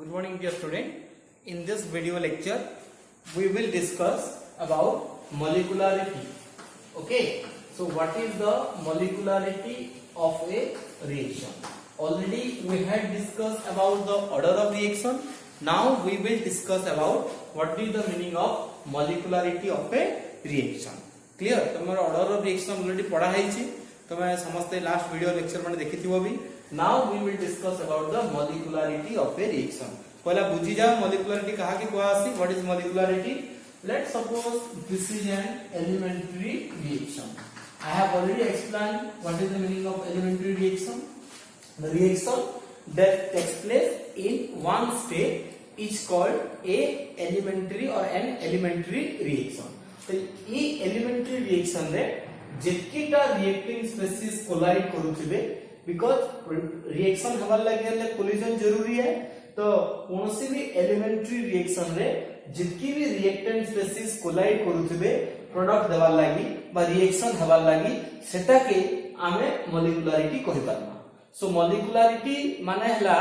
Good morning, dear student. In this video lecture, we will discuss about molecularity. Okay. So, what is the molecularity of a reaction? Already we had discussed about the order of reaction. Now we will discuss about what is the meaning of molecularity of a reaction. Clear? तुम्हारा order of reaction already पढ़ा है जी. तुम्हें समझते last video lecture में देखी थी वो भी. Now we will discuss about the molecularity of a reaction. पहला बुझी जाओ molecularity कहा कि क्या आसी? What is molecularity? Let's suppose this is an elementary reaction. I have already explained what is the meaning of elementary reaction. The reaction that takes place in one step is called a elementary or an elementary reaction. So, ये elementary reaction रे जितकीटा reacting species collide करूथिबे because reaction हमारे लगे collision जरूरी है तो कौनसी भी elementary reaction रे जितकी भी reactant species collide करूथिबे product देवार लागी बा reaction हवार लागी सेटा के आमे molecularity कहि पारमा. So molecularity माने हला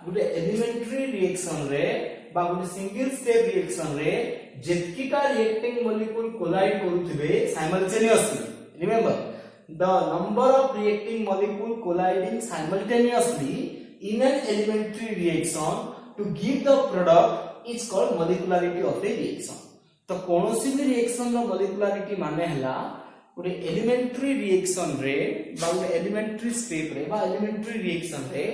गुटे elementary reaction रे बा गुटे single step reaction रे जितकीटा reacting molecule collide करूथिबे simultaneously. Remember, the number of reacting molecule colliding simultaneously in an elementary reaction to give the product is called molecularity of a reaction. तो कौनसी भी reaction रो molecularity माने हला उरे elementary reaction रे बा उरे elementary step रे बा elementary reaction रे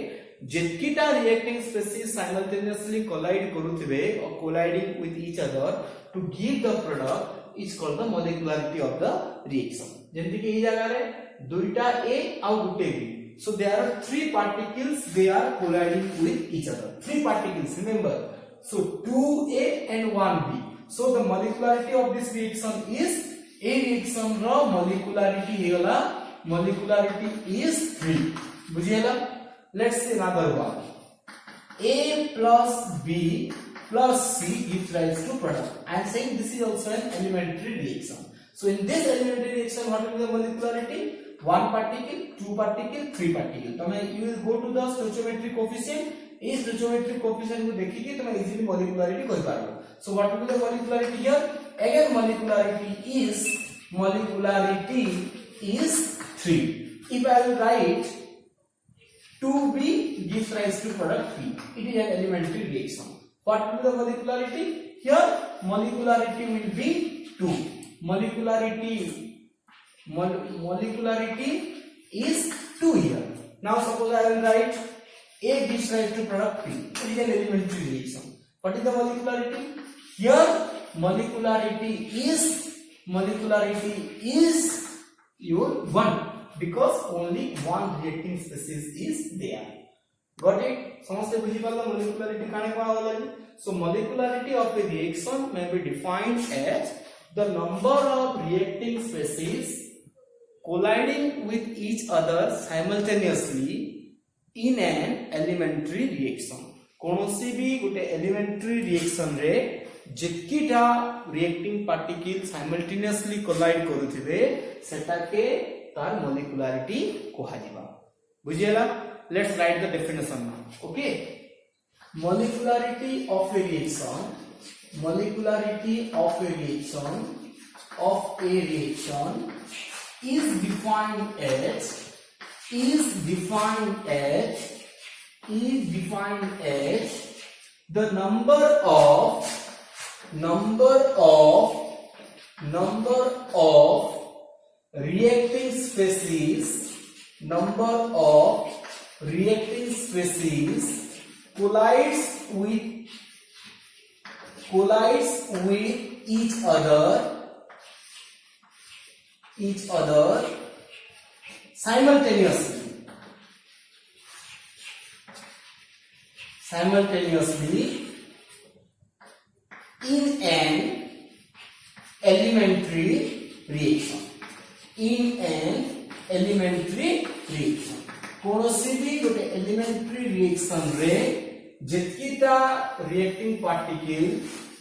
जितकीटा reacting species simultaneously collide करूथिबे or colliding with each other to give the product is called the molecularity of the reaction. जेमति कि ई जगह रे दुईटा A और गुटे B. So there are three particles, they are colliding with each other. Three particles, remember. So 2A and 1B. So the molecularity of this reaction is A reaction ro molecularity Hella molecularity is 3. बुझिएला? Let's say another one. A plus B plus C gives rise to product. I am saying this is also an elementary reaction. So in this elementary reaction, what will be the molecularity? One particle, two particle, three particle. तो मैं you will go to the stoichiometric coefficient. इस stoichiometric coefficient को देखिए तो मैं easily molecularity कोई पाऊंगा. So what will be the molecularity here? Again molecularity is 3. If I will write 2B gives rise to product 3. It is an elementary reaction. What will be the molecularity? Here molecularity will be 2. Molecularity is 2 here. Now suppose I will write A gives rise to product P. It is an elementary reaction. What is the molecularity? Here molecularity is your 1 because only one reacting species is there. Got it? समझते बुझी पाला molecularity काने को आवाला जी. So molecularity of a reaction may be defined as the number of reacting species colliding with each other simultaneously in an elementary reaction. कौनसी भी गुटे elementary reaction रे जितकीटा reacting particle simultaneously collide करूथिबे सेटा के तार molecularity कोहाजिबा. बुझिएला? Let's write the definition now. Okay. Molecularity of a reaction is defined as the number of reacting species collides with each other simultaneously in an elementary reaction. कौनसी भी गोटे elementary reaction रे जितकीटा reacting particle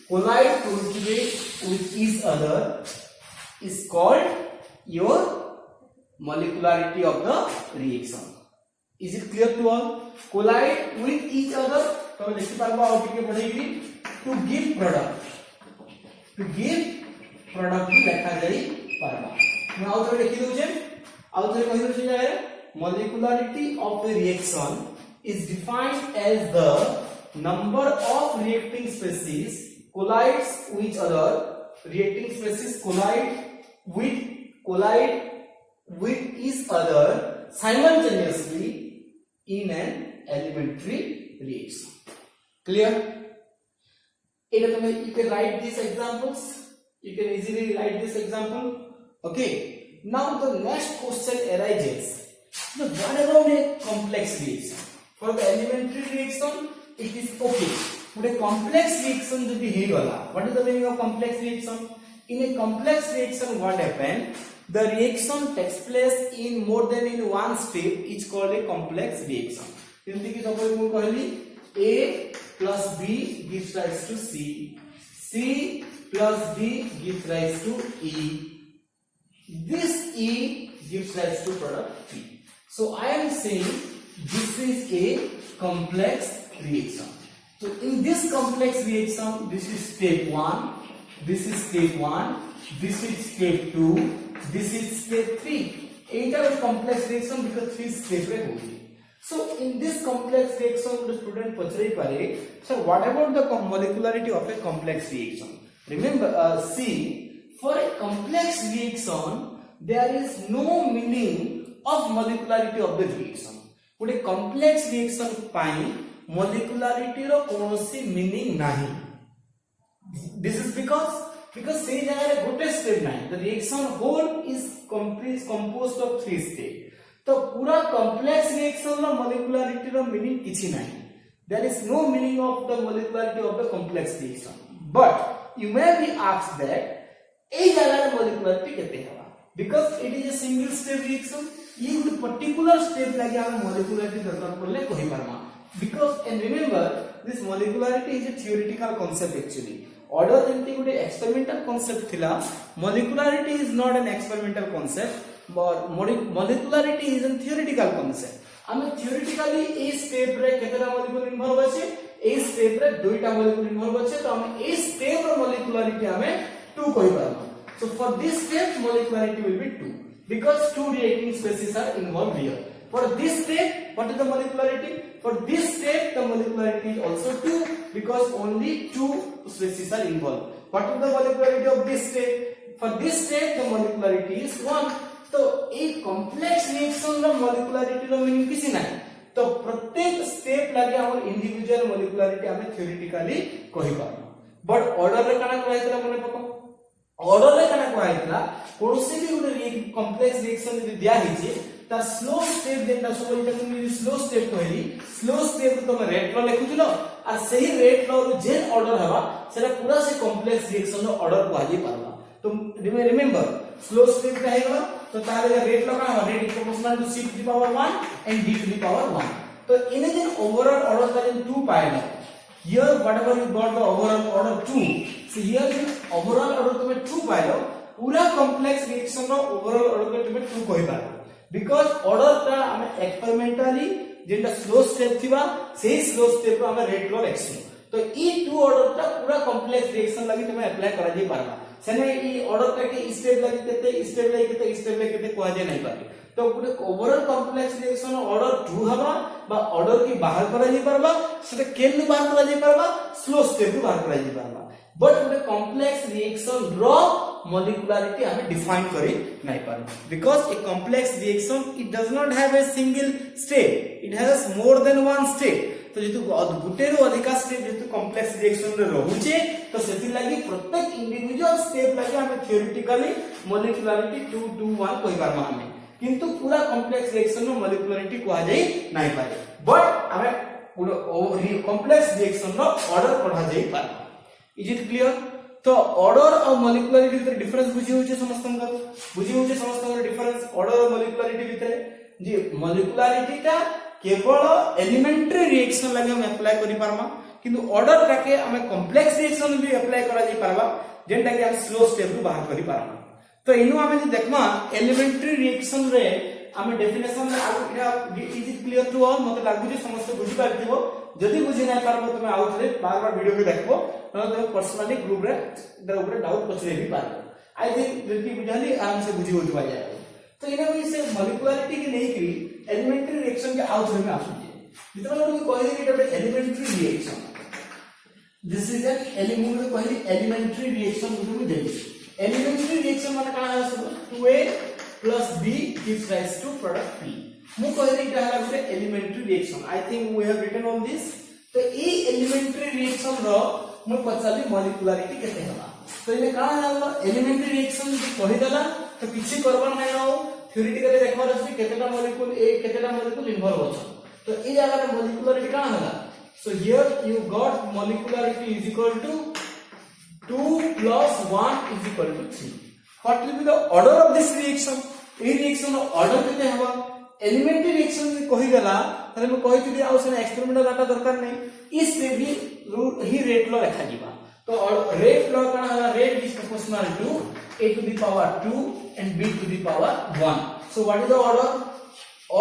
collide करूथिबे with each other is called your molecularity of the reaction. Is it clear to all? Collide with each other तो लिखि पारबो आ टिके पढेगी to give product भी लिखा जाई पारबा मैं आउ थोड़े लिखि दउछे आउ थोड़े कहि दउछे जाय molecularity of a reaction is defined as the number of reacting species collides with each other. Reacting species collide with each other simultaneously in an elementary reaction. Clear? You can write these examples. You can easily write this example. Okay. Now the next question arises. So what about a complex reaction? For the elementary reaction, it is okay. But a complex reaction will be here. What is the meaning of complex reaction? In a complex reaction, what happens? The reaction takes place in more than in one step. It's called a complex reaction. Suppose we कहली A plus B gives rise to C. C plus D gives rise to E. This E gives rise to product P. So I am saying this is a complex reaction. So in this complex reaction, this is step 1, this is step 1, this is step 2, this is step 3. It is a complex reaction because 3 steps re hoji. So in this complex reaction, the student pachrai pare, sir, what about the molecularity of a complex reaction? Remember, see, for a complex reaction, there is no meaning of molecularity of the reaction. But a complex reaction pai molecularity ro konosi meaning nahi. This is because sei jagare gote step nahi. The reaction whole is composed of 3 steps. तो पूरा complex reaction रो molecularity रो meaning किछि nahi. There is no meaning of the molecularity of the complex reaction. But you may be asked that ei jagare molecularity kete haba because it is a single step reaction. ये ଗୋଟେ particular step लागि ଆମେ molecularity दरकार पड़ले कहि पारमा because and remember this molecularity is a theoretical concept actually. Order जेंति ଗୋଟେ experimental concept थिला, molecularity is not an experimental concept but molecularity is a theoretical concept. ଆମେ theoretically ए step रे केतेटा molecule involve আছে ए step रे दुईटा molecule involve আছে तो ଆମେ ए step रो molecularity ଆମେ 2 कहि पारमा. So for this step molecularity will be 2. Because 2 reacting species are involved here. For this step, what is the molecularity? For this step, the molecularity is also 2 because only 2 species are involved. What is the molecularity of this step? For this step, the molecularity is 1. So, a complex reaction ro molecularity ro meaning किसी नहीं. तो प्रत्येक step लगे हमर individual molecularity हमें theoretically कही पारना. But order रे काना कहैतला मने पको. Order रे काना कहैतला कोनोसी भी गोटे complex reaction जदि दिया हिचे तार स्लो स्टेप जेंटा सब एटा तुम स्लो स्टेप कहली स्लो स्टेप तुम रेट लो लिखुथिलो आ सही रेट लो जे ऑर्डर हवा सेटा पूरा से complex reaction रो ऑर्डर कहली पारबा. तो रिमेंबर स्लो स्टेप का हेगला तो तार रेट लो का rate is proportional to c to the power 1 and d to the power 1. तो इन जेन ओवरऑल ऑर्डर का जेन 2 पाइला here whatever you got the overall order 2. So here the overall order तुम 2 pilo पूरा complex reaction रो overall order के तुम 2 कहि पारो because order ता हम experimentally जेंटा slow step थिबा सेही slow step रो हम rate लो लेखसु. तो ई 2 order ता पूरा complex reaction लागि तुम apply करा जे पारबा सेने ई order ता के step लागि केते step लागि केते कोआ जे नै पारे. तो गुटे ओवरऑल complex reaction order 2 हबा बा order की बाहर करा जे पारबा सेटा केन बाहर करा जे पारबा slow step रो बाहर करा जे पारबा. But Gute complex reaction row molecularity हमें define करी नहीं पारे because a complex reaction it does not have a single step, it has more than one step. तो जेतु गुटे रो अधिका स्टेप जेतु complex reaction रे रहउचे तो सेति लागि प्रत्येक इंडिविजुअल स्टेप लागि हमें theoretically molecularity 2 2 1 कहि पारमा हमें किंतु पूरा complex reaction रो molecularity कहा जाई नहीं पारे. But हमें पूरा complex reaction रो order पढ़ा जाई पारे. Is it clear? तो ऑर्डर और मॉलिक्युलरिटी भितर डिफरेंस बुझी होचे समस्तंकर डिफरेंस ऑर्डर और मॉलिक्युलरिटी भितर जे मॉलिक्युलरिटी ता केवल एलिमेंटरी रिएक्शन लागि हम अप्लाई करि पारमा किंतु ऑर्डर टाके हमें कॉम्प्लेक्स रिएक्शन भी अप्लाई करा जाई पारबा जेंटा कि हम स्लो स्टेप रु बाहर करि पारमा. तो इनु हमें जे देखमा एलिमेंटरी रिएक्शन रे आमे डेफिनेशन इटा is it clear to all मते लागु जे समस्त बुझी पारथिबो जदि बुझी नै पारबो तुमे आउ थरे बार बार वीडियो के देखबो न तुमे पर्सनली ग्रुप रे इधर ऊपर डाउट पछरे भी पारबो आई थिंक जदि बुझाली आराम से बुझी होत पाया तो इना से मॉलिक्युलरिटी के नहीं की एलिमेंटरी रिएक्शन के आउ थरे में आसु जे जितना लोग कहि दे इटा elementary reaction this is an elementary reaction बुझु दे एलिमेंटरी रिएक्शन माने काना है 2a plus b gives rise to product p मु कहले इटा हला गुटे elementary reaction I think we have written on this तो ए एलिमेंटरी रिएक्शन रो मु पचाली मॉलिक्युलरिटी केते हला तो इने काना हला एलिमेंटरी रिएक्शन जे कहि देला तो किछि करबा नै न थ्योरेटिकली देखबार अछि केतेटा मॉलिक्यूल ए केतेटा मॉलिक्यूल इन्वॉल्व अछि तो ए जगह रे मॉलिक्युलरिटी काना हला so here you got molecularity is equal to 2 plus 1 is equal to 3 what will be the order of this reaction A reaction order केते हवा एलिमेंटरी रिएक्शन जे कहि देला तले हम कहि थि आ उसने एक्सपेरिमेंटल डाटा दरकार नै इस पे भी ही रेट लॉ लिखा जीवा तो रेट लॉ काना हला rate is proportional to a to the power 2 and b to the power 1 so what is the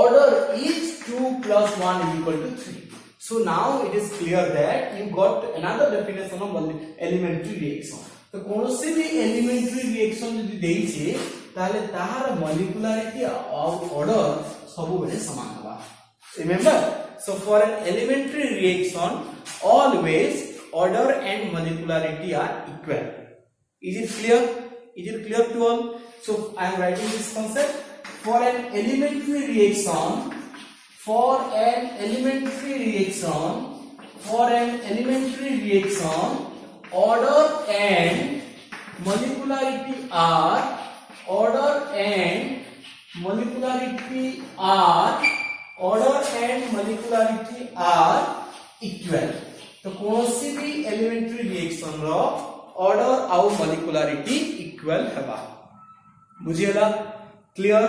order is 2 plus 1 is equal to 3 so now it is clear that you got another definition of elementary reaction तो कोनोसी भी elementary reaction जदि देइछे ताले ताहार मॉलिक्युलरिटी और order सब बेले समान होबा remember so for an elementary reaction always order and molecularity are equal is it clear to all so I am writing this concept for an elementary reaction order and molecularity are equal तो कोनोसी भी elementary reaction रो order आउ मॉलिक्युलरिटी equal हेबा बुझियला clear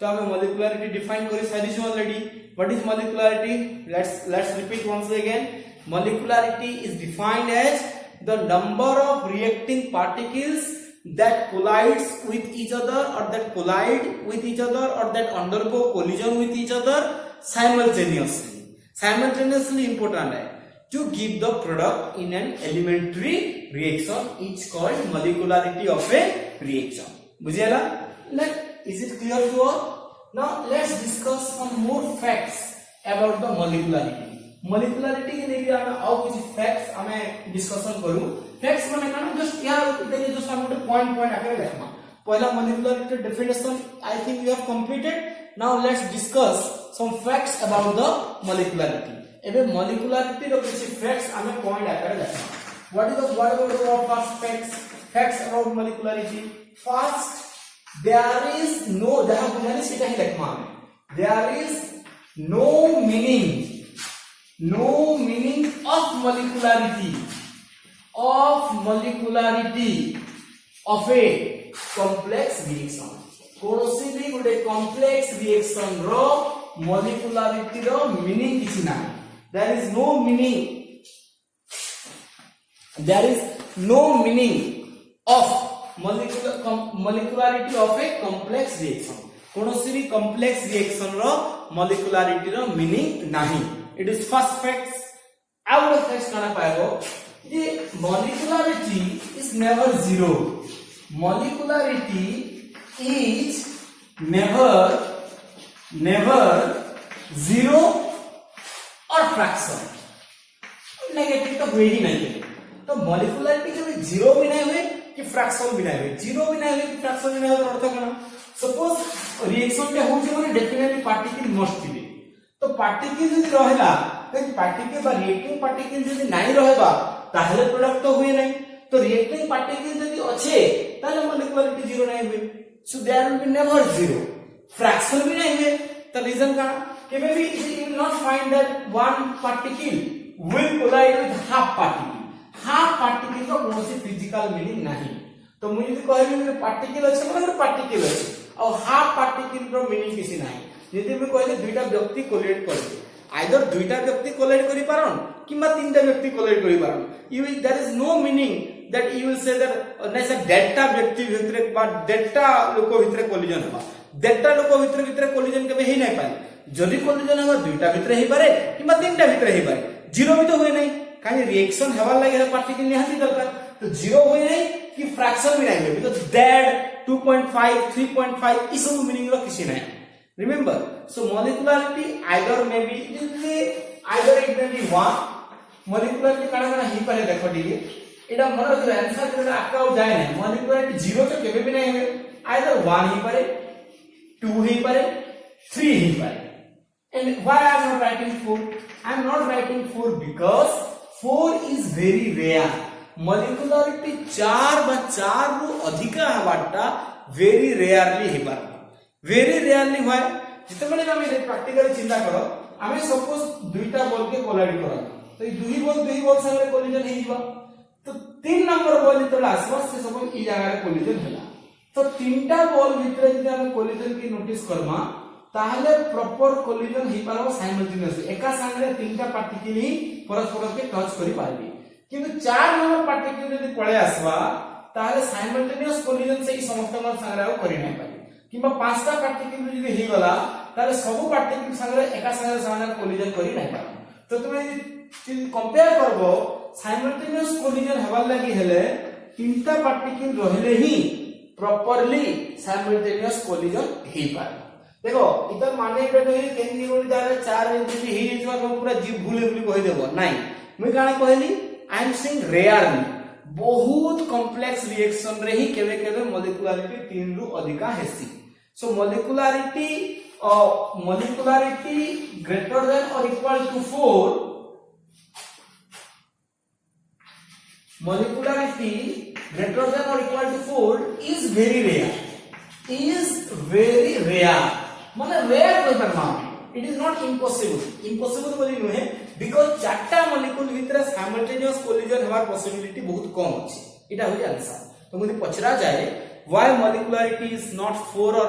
तो हम molecularity define करि साइदिस already what is molecularity let's repeat once again molecularity is defined as the number of reacting particles that collides with each other or that collide with each other or that undergo collision with each other simultaneously important है to give the product in an elementary reaction is called molecularity of a reaction बुझियला is it clear to all now let's discuss some more facts about the molecularity मॉलिक्युलरिटी के लिए हम आउ कुछ facts हमें discussion करू facts माने काना just यार इतने जो हम पॉइंट आके देखमा पहला molecularity definition I think we have completed now let's discuss some facts about the molecularity एबे मॉलिक्युलरिटी रो कुछ फैक्ट्स हमें पॉइंट आके देखमा what about the first facts about molecularity first there is no जहां बुझाली सीधा ही देखमा there is no meaning of molecularity of a complex reaction कोनोसी भी गुटे complex reaction रो molecularity रो meaning किछि ना there is no meaning of molecularity of a complex reaction कोनोसी भी complex reaction रो molecularity रो meaning नाही it is first facts out of facts kana paego the molecularity is never zero molecularity is never zero or fraction negative तो हुए ही नहीं तो molecularity कभी zero भी नहीं हुए कि फ्रैक्शन भी नहीं हुए जीरो भी नहीं हुए कि फ्रैक्शन भी नहीं हुए अर्थ कना सपोज रिएक्शन के होचे माने डेफिनेटली पार्टिकल मस्ट बी तो पार्टिकल जदि रहेला पार्टिकल बा रिएक्टिंग पार्टिकल जदि नाही रहेबा ताहले प्रोडक्ट तो हुए नहीं तो रिएक्टिंग पार्टिकल जदि अच्छे ताहले मॉलिक्युलरिटी जीरो नहीं हुए so there will be never zero fraction भी नहीं हुए तो रीजन का केबे भी you will not find that one particle will collide with half particle का कोनोसी फिजिकल मीनिंग नहीं तो मुझे कहबी कि पार्टिकल अच्छे मतलब पार्टिकल अच्छे और हाफ पार्टिकल रो मीनिंग किसी नहीं यदि मैं कहले दुईटा व्यक्ति कोलाइड करबे आइदर दुईटा व्यक्ति कोलाइड करि पारन किबा तीनटा व्यक्ति कोलाइड करि पारन you there is no meaning that you will say that नै से डेटा व्यक्ति भितरे बा डेटा लोक भितरे कोलिजन होबा देटा लोक भितर भितर कोलिजन केबे हे नै पारे जदि कोलिजन हम दुईटा भितर हे पारे किबा तीनटा भितर हे पारे जीरो भी तो होय नै काहे रिएक्शन हेबार लागि पार्टिकल निहाती दरकार तो जीरो होय नै कि फ्रैक्शन भी नहीं बिकॉज़ दैट 2.5 3.5 इस सब मीनिंग रो किसी नहीं remember so molecularity either may be either it may be 1 molecularity काना काना ही पारे देखो डी एटा मन रखियो आंसर जेटा आका जाय नै मॉलिक्युलरिटी जीरो तो केबे भी नहीं है आइदर 1 ही पारे 2 ही पारे 3 ही पारे and why I am not writing 4 I am not writing 4 because 4 is very rare मॉलिक्युलरिटी 4 बा 4 रु अधिका हवाटा वेरी रेयरली हेबा वेरी रेयरली होय जिते बेले हम प्रैक्टिकली चिंता करो हमें सपोज दुईटा बॉल के कोलाइड करा तो दुई बॉल संगे कोलिजन हे जिवो तो 3 नंबर बॉल जेतला आसबो से सपोज ई जगह रे कोलिजन होला तो तीनटा बॉल भितर जदि हम कोलिजन की नोटिस करमा ताहले प्रॉपर कोलिजन हे पारबो साइमल्टेनियसली एका संगे तीनटा पार्टिकल ही परस्पर के टच करि पारबी किंतु 4 नंबर पार्टिकल यदि पळे आसवा ताहले साइमल्टेनियस कोलिजन से समस्त संगे आ करि नै पारि किबा पांचटा पार्टिकल यदि हे गला ताहले सब पार्टिकल संगे एका संगे कोलिजन करि नै पारि तो तुमे कंपेयर करबो साइमल्टेनियस कोलिजन हेबार लागि हेले तीनटा पार्टिकल रहले ही प्रॉपर्ली साइमल्टेनियस कोलिजन हे पारि देखो इतर माने के नहीं केन यूनिट दारे 4 इंच ही हिजवा पूरा जीव भूले भूले कहि देबो नाही मैं काना कहली आई एम सेइंग रेयरली बहुत कॉम्प्लेक्स रिएक्शन रे ही केबे केबे मॉलिक्युलरिटी 3 रु अधिका हेसी सो मॉलिक्युलरिटी ग्रेटर देन और equal to 4 molecularity greater than और equal to 4 is very rare माने रेयर कोइ परमा इट इज नॉट इम्पॉसिबल बोली नुहे बिकॉज़ चारटा मॉलिक्यूल भितर साइमल्टेनियस कोलिजन हमार पॉसिबिलिटी बहुत कम अछि इटा होय आंसर तो मुझे पचरा जाए व्हाई मॉलिक्युलरिटी इज नॉट 4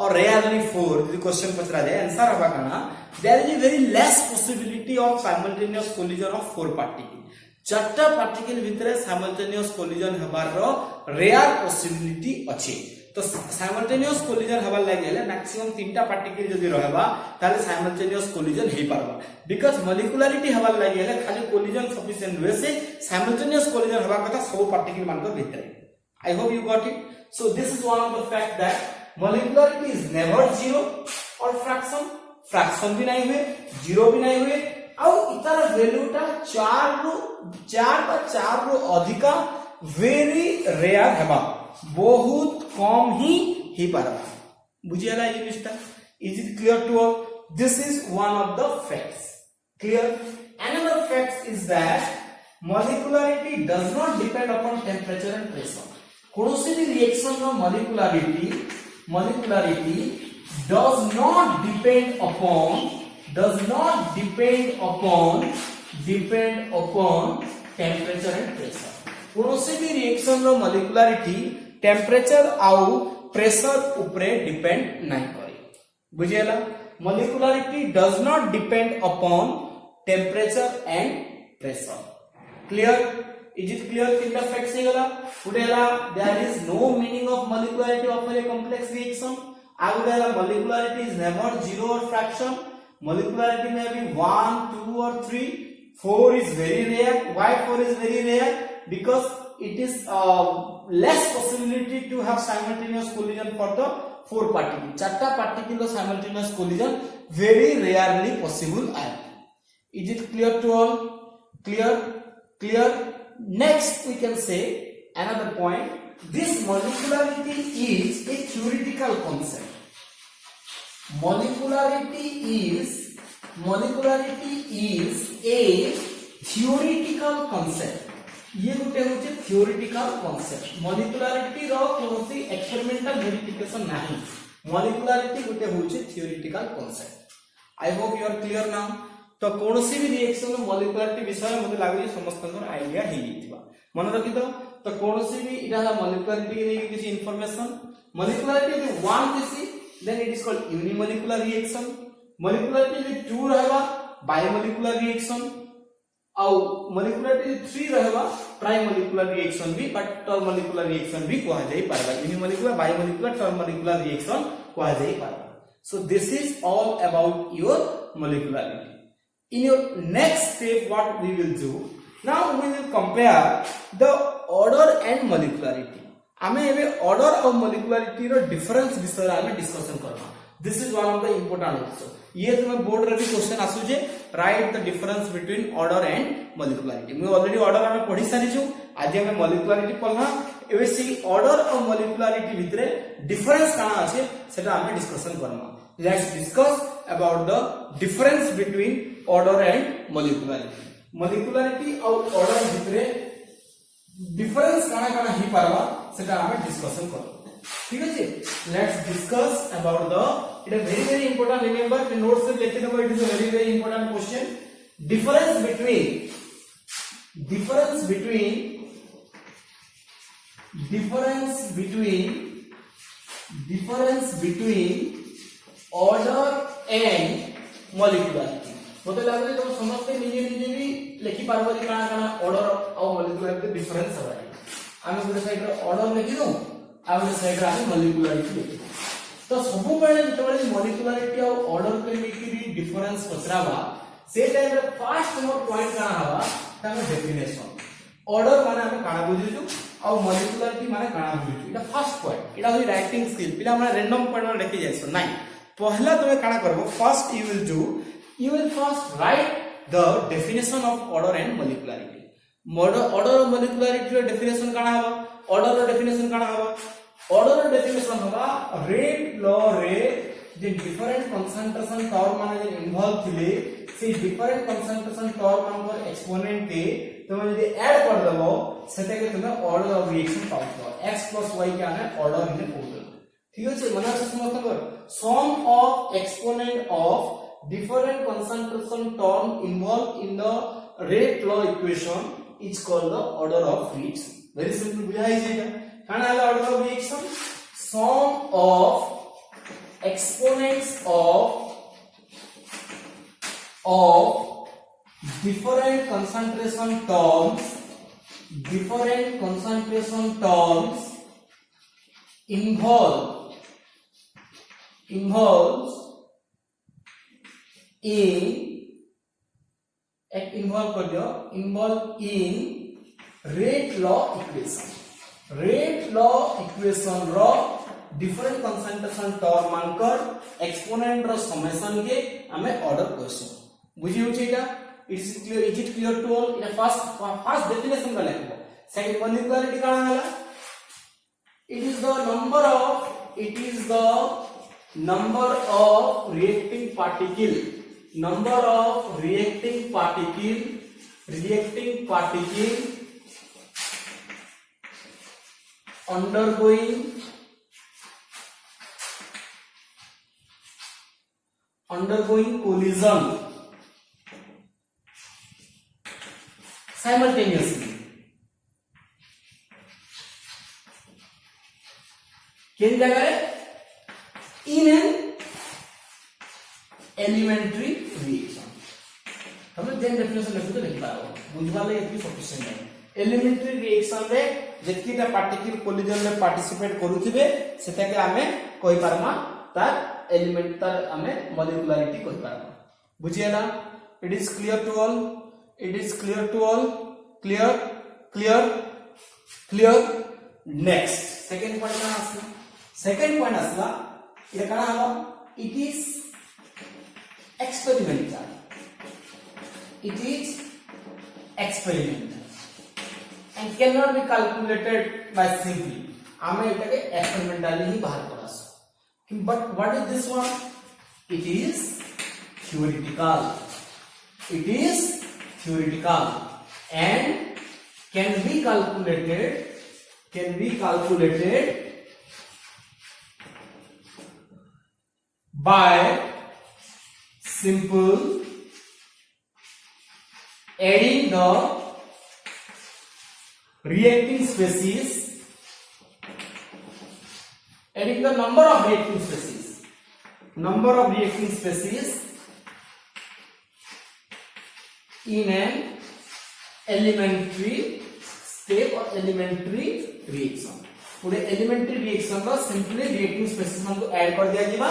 और रेयरली 4 यदि क्वेश्चन पचरा जाए आंसर हबा काना there is a very less possibility of simultaneous collision of 4 particle चारटा पार्टिकल भितर साइमल्टेनियस कोलिजन हबार रो रेयर पॉसिबिलिटी अछि तो साइमल्टेनियस कोलिजन हबार लागि हले मैक्सिमम 3टा पार्टिकल जदि रहबा ताले साइमल्टेनियस कोलिजन हे पारबा बिकॉज़ मॉलिक्युलरिटी हबार लागि हले खाली कोलिजन सफिशिएंट वे से साइमल्टेनियस कोलिजन हबा कथा सब पार्टिकल मान को भितर I hope you got it so this is one of the fact that molecularity is never zero और फ्रैक्शन भी नहीं हुए जीरो भी नहीं हुए और इतर वैल्यूटा 4 रु अधिका वेरी रेयर हेबा बहुत कम ही पारबा बुझियाला ये mister is it clear to all this is one of the facts clear another fact is that molecularity does not depend upon temperature and pressure कोनोसी भी रिएक्शन नो molecularity does not depend upon temperature and pressure कोनोसी भी reaction नो molecularity temperature आउ pressure ऊपरे depend नहीं करे बुझियला molecularity does not depend upon temperature and pressure clear is it clear तीनटा फैक्ट्स हेगला उडेला there is no meaning of molecularity of a complex reaction आगुडेला मॉलिक्युलरिटी इज नेवर जीरो और फ्रैक्शन मॉलिक्युलरिटी में भी 1 2 और 3 4 is very rare why 4 is very rare because it is less possibility to have simultaneous collision for the 4 particle चारटा particle का simultaneous collision very rarely possible है is it clear to all clear next we can say another point this molecularity is a theoretical concept molecularity is a theoretical concept ये गुटे होचे theoretical concept मॉलिक्युलरिटी रो कोनोसी experimental verification नाही molecularity गुटे होचे theoretical concept I hope you are clear now तो कोनोसी भी reaction रो मॉलिक्युलरिटी विषय मते लागै समस्त आईडिया हे जितबा मन रखि तो कोनोसी भी इटा मॉलिक्युलरिटी के किसी इंफॉर्मेशन मॉलिक्युलरिटी इज 1 दिसी then it is called unimolecular reaction molecularity is 2 रहबा बायोमॉलिक्युलर रिएक्शन और मॉलिक्युलरिटी 3 रहबा ट्राइमॉलिक्युलर रिएक्शन भी बट टर्मॉलिक्युलर रिएक्शन भी कहा जाई पारबा यूनिमॉलिक्युलर बायोमॉलिक्युलर टर्मॉलिक्युलर रिएक्शन कुआ जाई पारबा. So this is all about your molecularity. In your next step, what we will do, now we will compare the order and molecularity. आमे एबे order और molecularity रो difference विषय आमे discussion करबा. This is one of the important also. ये तुम्हें board रे भी क्वेश्चन आसु जे write the difference between order and molecularity. मैं ऑलरेडी order आमे पढी सारी छु. आज हमें molecularity पढना. एबे सी order और molecularity भितरे difference काना আছে सेटा आमे डिस्कशन करबा. Let's discuss about the difference between order and molecularity. Molecularity और order भितरे difference काना काना ही पारबा सेटा आमे डिस्कशन करबा. ठीक है. Let's discuss about the, it is very important, remember the notes से लेके देखो, it is a very important question. difference between order and molecularity. मते लागले तुम समझते निजे निजे भी लिखि पारबो कि काना काना order और molecularity difference हबा. आमे गोटे साइड रे order लिखि दउ आ गोटे साइड रे आमे molecularity लिखि. तो सब बेले जतबे molecularity और order के लेकि difference पचराबा से टाइम रे फर्स्ट नोट पॉइंट काना हबा तामे डेफिनेशन. order माने आमे काना बुझिजु और molecularity माने काना बुझिजु. इटा फर्स्ट पॉइंट. इटा होई राइटिंग स्किल. पिला माने रैंडम पॉइंट में लिखि जायसो नाही. पहला तुम्हें काना करबो, first you will first write the definition of order and molecularity. order और molecularity रो definition काना हबा. order रो definition काना हबा. order रो definition हबा rate law रे जे different concentration term माने जे इन्वॉल्व थिले से different concentration term मान एक्सपोनेंट के तुम यदि ऐड कर देबो सेते के तुम order of reaction पाउबो. x + y क्या है order इन पाउबो. ठीक है. मना से समझ sum of exponent of different concentration term involved in the rate law equation is called the order of reaction. Very simple बुझाई जाएगा. काना है order of reaction? Sum of exponents of different concentration terms involves in rate law equation. rate law equation row different concentration term मानकर exponent रो summation के हमें order question बुझी होची एटा. is it clear to all? In first definition का लेखबो. second molecularity काना हला? it is the number of reacting particle undergoing collision simultaneously. किन जगह in an elementary reaction. हमें जेन डेफिनेशन लिखो तो लिख पाओ बुझवाले इतनी सफिशिएंट है. एलिमेंटरी रिएक्शन रे जेतिटा पार्टिकल कोलिजन में पार्टिसिपेट करूथिबे सेटा के हमें कहि पारमा तार एलिमेंट तार हमें मॉलिक्यूलरिटी कहि पारमा. बुझियला? It is clear to all. Clear. Next second point आसला ये काना हबा. it is experimental and cannot be calculated by simply. आमे एटाके एक्सपेरिमेंटली ही बाहर करास. but what is this one? it is theoretical and can be calculated by simple adding the reacting species, adding the number of reacting species in an elementary step or elementary reaction. पुरे elementary reaction रो simply reactive spaces मन को add कर दिया जिबा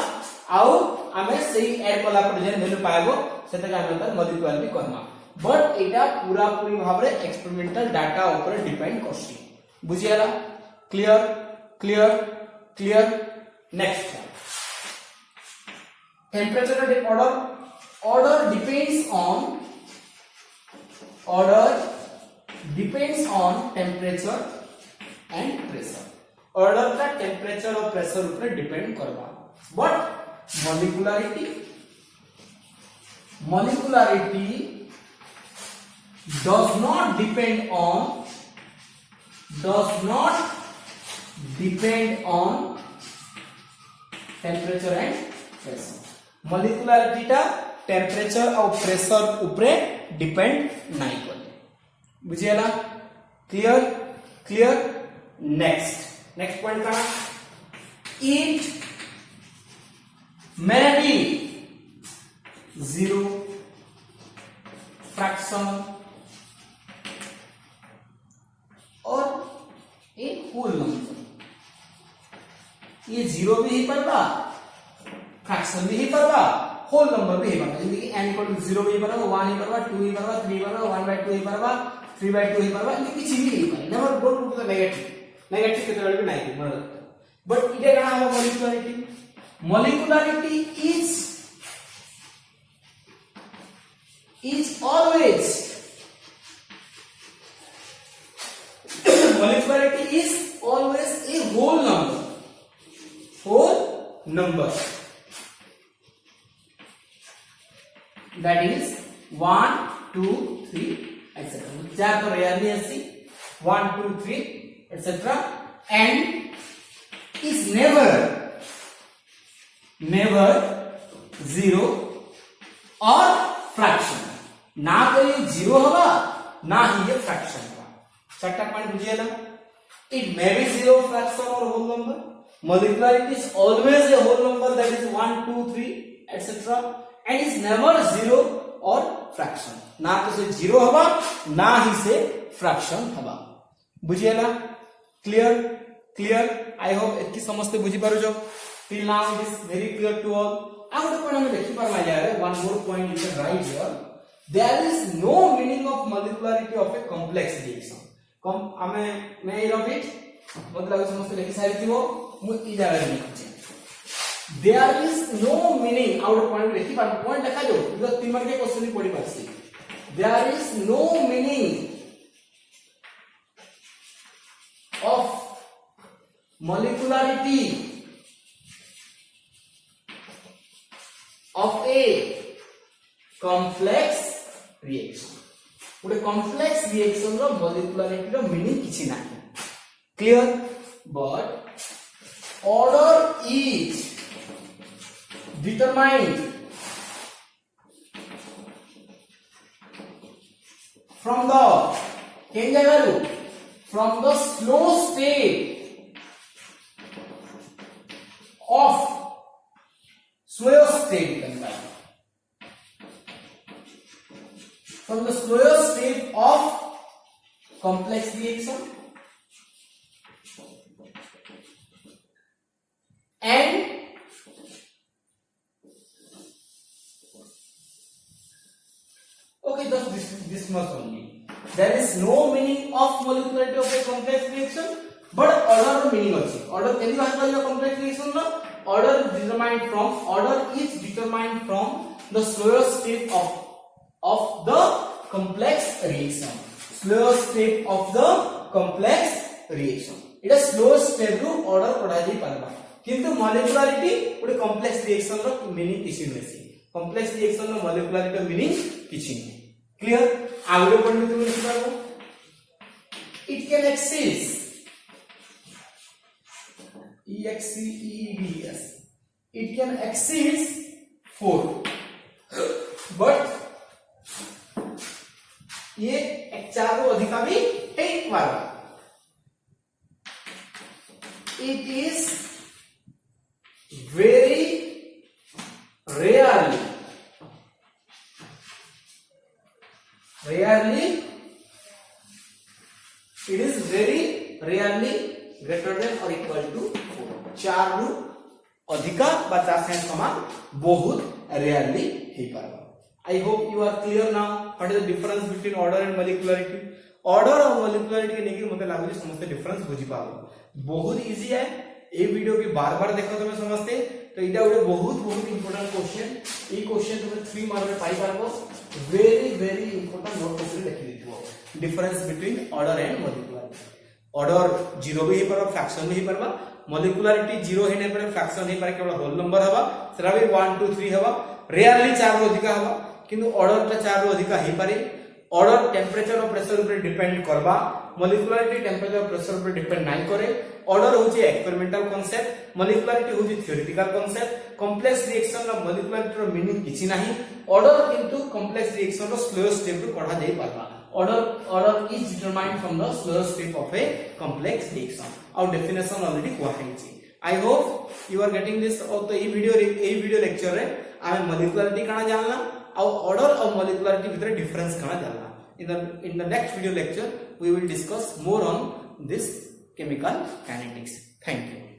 आउ हमें सही add कला पर जे वैल्यू पाएबो सेटा का हम तार मल्टीप्लाई करना बट एटा पूरा पूरी भाबरे एक्सपेरिमेंटल डाटा ऊपर डिपेंड करसी बुझियाला clear clear clear next temperature order depends on temperature and pressure order का temperature और pressure ऊपर डिपेंड करवा but molecularity does not depend on temperature and pressure molecularity टा टेम्परेचर और प्रेशर ऊपर डिपेंड नहीं करे बुझियाला क्लियर क्लियर नेक्स्ट पॉइंट का it may B zero fraction और एक होल नंबर ये जीरो भी ही पड़ता फ्रैक्शन भी ही पड़ता होल नंबर भी है जैसे कि n इक्वल टू 0 भी बराबर 1 ही बराबर 2 ही बराबर 3 बराबर 1/2 ही बराबर 3/2 ही बराबर ये किसी भी नहीं बने never don't put the negative के तरह भी नहीं मन बट इधर कहां है molecularity is always a whole number that is 1 2 3 etc चार तो rarely ऐसी 1 2 3 etc and is never zero or fraction ना तो ये जीरो होगा ना ही ये फ्रैक्शन होगा छठा point बुझिएगा it may be zero fraction or whole number molecularity is always a whole number that is 1 2 3 etc and is never zero or fraction ना तो से जीरो होगा ना ही से फ्रैक्शन होगा बुझिएला क्लियर क्लियर आई होप एतकी समझते बुझी पारो जो till now it is very clear to all अब तो पॉइंट हमें देखि पार ला जाए one more point you can write here there is no meaning of molecularity of a complex reaction कम हमें मैं ये रबिट मतलब समझते लेके सारी थी वो मु ई जगह लिखुचे there is no meaning out of point देखि पार पॉइंट लिखा जो जो 3 मार्क के क्वेश्चन ही पड़ी Pasi there is no meaning of molecularity of a complex reaction ଗୋଟେ complex reaction ର molecularity ର meaning କିଛି ନାହିଁ clear but order is determined from the cane जगारू from the slow state of from the slower state of complex reaction and okay just this much only there is no meaning of molecularity of a complex reaction but order meaning ଅଛି order କେନି ବାହାର କରିବା complex reaction ର order is determined from the slower state of the complex reaction slower state of the complex reaction এটা slower state ରୁ order पढ़ा जाई परबा किंतु molecularity ଗୋଟେ complex reaction ର meaning କିଛି नसी complex reaction ର molecularity ର meaning କିଛି नहीं clear आगे पढ़ने तुम लिख पाओ it can exist EXCEEDS it can exceed 4 but ये एक चारों अधिका भी एक बार it is very rarely it is very rarely greater than और इक्वल टू 4 रु अधिका बा 4 साइड समान बहुत रेयरली हे पारबा। I hope you are clear now what is the difference between order and molecularity। order और molecularity के नेकी मते लागु समझते डिफरेंस बुझी पाबो बहुत इजी है। ए वीडियो के बार-बार देखो तुम समझते तो इटा गोटे बहुत इंपोर्टेंट क्वेश्चन। ई क्वेश्चन तुम 3 मार्क में पाई पारबो वेरी इंपोर्टेंट नोट करके लिखि दिथिबो difference between order and molecularity. Order 0 भी हे परबा फ्रैक्शन भी हे परबा मोलिकुलरिटी 0 हे नै पर फ्रैक्शन हे पर केवल होल नंबर हवा सेरा भी 1 2 3 हवा रेयरली 4 रो अधिका हवा किंतु ऑर्डर ता 4 रो अधिका हे पारे। ऑर्डर टेम्परेचर और प्रेशर ऊपर डिपेंड करबा मोलिकुलरिटी टेम्परेचर और प्रेशर ऊपर डिपेंड नाही करे। ऑर्डर होची एक्सपेरिमेंटल कांसेप्ट मोलिकुलरिटी होची थ्योरेटिकल कांसेप्ट। कॉम्प्लेक्स रिएक्शन रो मोलिकुलरिटी रो मीनिंग किछि नाही। ऑर्डर किंतु कॉम्प्लेक्स रिएक्शन रो स्लोएस्ट स्टेप रो पढ़ा जाई पारबा। Order is determined from the slowest step of a complex reaction और डेफिनेशन ऑलरेडी कुआ हेछि। I hope you are getting this. और तो ई वीडियो लेक्चर रे आमे मोलिकुलरिटी काना जानला और ऑर्डर और मोलिकुलरिटी भितर डिफरेंस काना जानला। in the next video lecture we will discuss more on this chemical kinetics. Thank you.